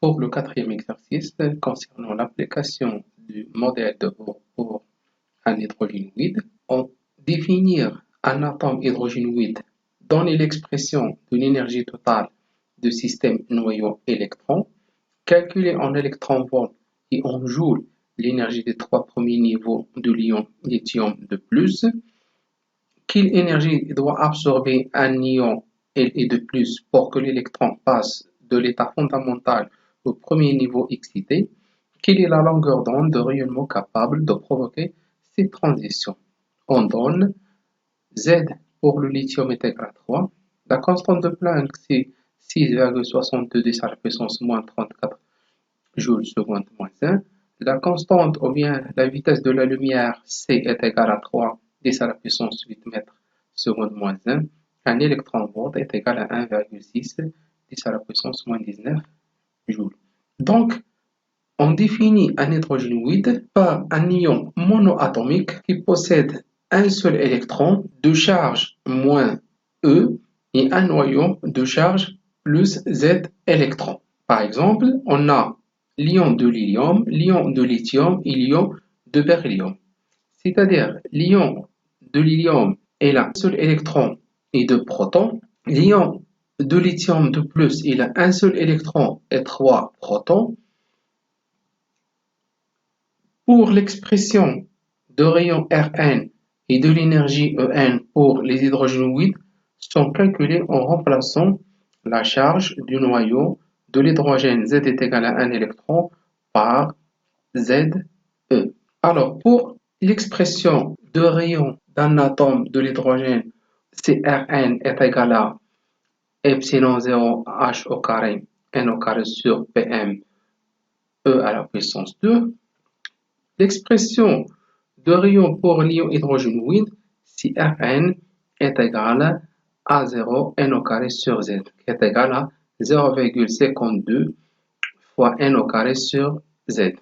Pour le quatrième exercice concernant l'application du modèle de Bohr pour un hydrogénoïde, on définir un atome hydrogénoïde, donner l'expression de l'énergie totale du système noyau-électron, calculer en électron-volts et en joules l'énergie des trois premiers niveaux de l'ion lithium de plus, quelle énergie doit absorber un ion et de plus pour que l'électron passe de l'état fondamental au premier niveau excité, quelle est la longueur d'onde de rayonnement capable de provoquer cette transition. On donne Z pour le lithium est égal à 3, la constante de Planck c'est 6,62 10 à la puissance moins 34 joules seconde moins 1, la constante ou bien la vitesse de la lumière C est égale à 3 10 à la puissance 8 mètres seconde moins 1, un électron-volt est égal à 1,6 10 à la puissance moins 19 joules. Donc, on définit un hydrogénoïde par un ion monoatomique qui possède un seul électron de charge moins E et un noyau de charge plus Z électrons. Par exemple, on a l'ion de l'hélium, l'ion de lithium et l'ion de beryllium. C'est-à-dire, l'ion de l'hélium il a un seul électron et deux protons. L'ion de lithium de plus, il a un seul électron et trois protons. Pour l'expression de rayon Rn et de l'énergie En pour les hydrogénoïdes sont calculés en remplaçant la charge du noyau de l'hydrogène Z est égal à 1 électron par Ze. Alors, pour l'expression de rayon d'un atome de l'hydrogène, c'est Rn est égal à epsilon 0 h au carré n au carré sur Pm E à la puissance 2. L'expression de rayon pour l'ion hydrogénoïde, si Rn est égal à 0 n au carré sur Z, qui est égal à 0,52 fois n au carré sur Z.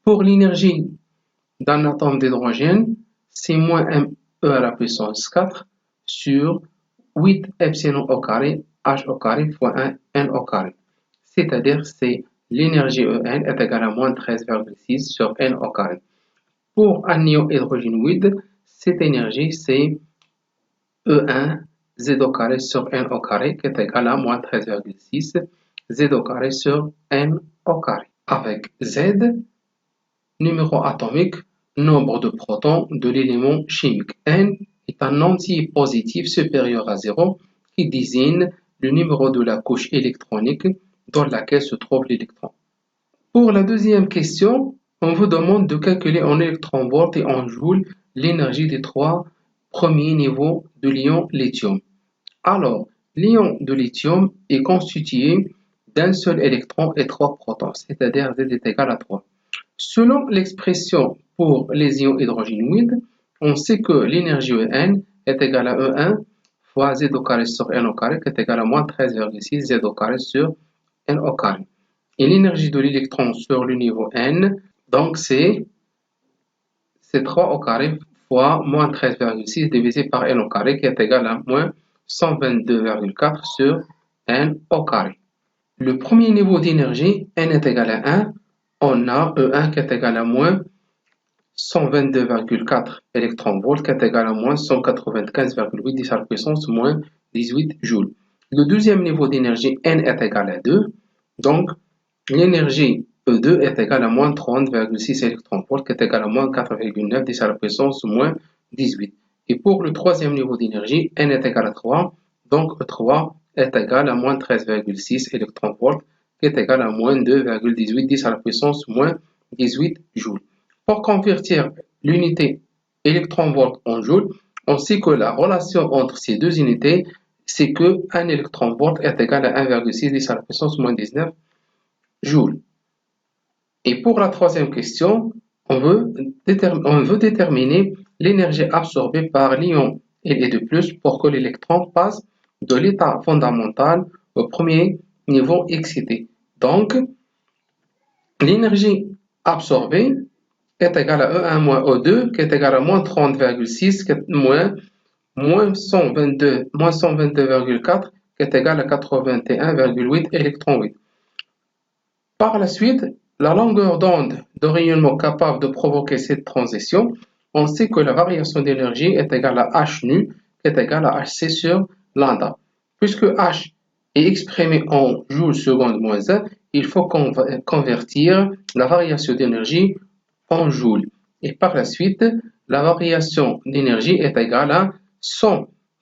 Pour l'énergie d'un atome d'hydrogène, c'est moins m e à la puissance 4 sur 8 epsilon au carré h au carré fois 1 n au carré. C'est-à-dire c'est l'énergie En est égale à moins 13,6 sur n au carré. Pour un ion hydrogénoïde, cette énergie c'est E1 Z au carré sur n au carré qui est égal à moins 13,6 Z au carré sur n au carré. Avec Z, numéro atomique, nombre de protons de l'élément chimique. N est un entier positif supérieur à 0 qui désigne le numéro de la couche électronique dans laquelle se trouve l'électron. Pour la deuxième question, on vous demande de calculer en électron-volts et en joules l'énergie des trois premiers niveaux de l'ion lithium. Alors, l'ion de lithium est constitué d'un seul électron et trois protons, c'est-à-dire Z est égal à 3. Selon l'expression pour les ions hydrogénoïdes, on sait que l'énergie En est égale à E1 fois Z au carré sur N au carré qui est égal à moins 13,6 Z au carré sur N au carré. Et l'énergie de l'électron sur le niveau N, donc c'est 3 au carré fois moins 13,6 divisé par N au carré qui est égal à moins 122,4 sur N au carré. Le premier niveau d'énergie, N est égal à 1, on a E1 qui est égal à moins 122,4 électron-volts qui est égal à moins 195,8 10 à la puissance moins 18 joules. Le deuxième niveau d'énergie, N est égal à 2, donc l'énergie E2 est égale à moins 30,6 électron-volts qui est égal à moins 4,9 10 à la puissance moins 18. Et pour le troisième niveau d'énergie, N est égal à 3, donc E3 est égal à moins 13,6 électron-volts qui est égal à moins 2,18 10 à la puissance moins 18 joules. Pour convertir l'unité électron-volt en joules, on sait que la relation entre ces deux unités, c'est que 1 électron-volt est égal à 1,6 10 à la puissance moins 19 joules. Et pour la troisième question, on veut déterminer l'énergie absorbée par l'ion et de plus pour que l'électron passe de l'état fondamental au premier niveau excité. Donc, l'énergie absorbée est égale à E1 moins O2 qui est égal à moins 30,6 moins 122,4 qui est égal à 81,8 électrons 8. Par la suite, la longueur d'onde de rayonnement capable de provoquer cette transition, on sait que la variation d'énergie est égale à h nu, qui est égale à hc sur lambda. Puisque h est exprimé en joules seconde moins 1, il faut convertir la variation d'énergie en joules. Et par la suite, la variation d'énergie est égale à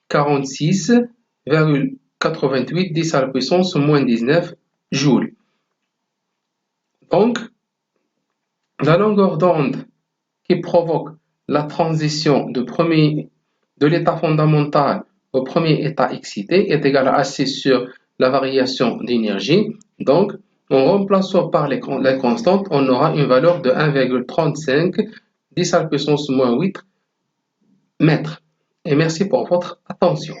146,88 10 à la puissance moins 19 joules. Donc, la longueur d'onde qui provoque la transition de l'état fondamental au premier état excité est égale à h sur la variation d'énergie. Donc, en remplaçant par les constantes, on aura une valeur de 1,35 10 à la puissance moins 8 mètres. Et merci pour votre attention.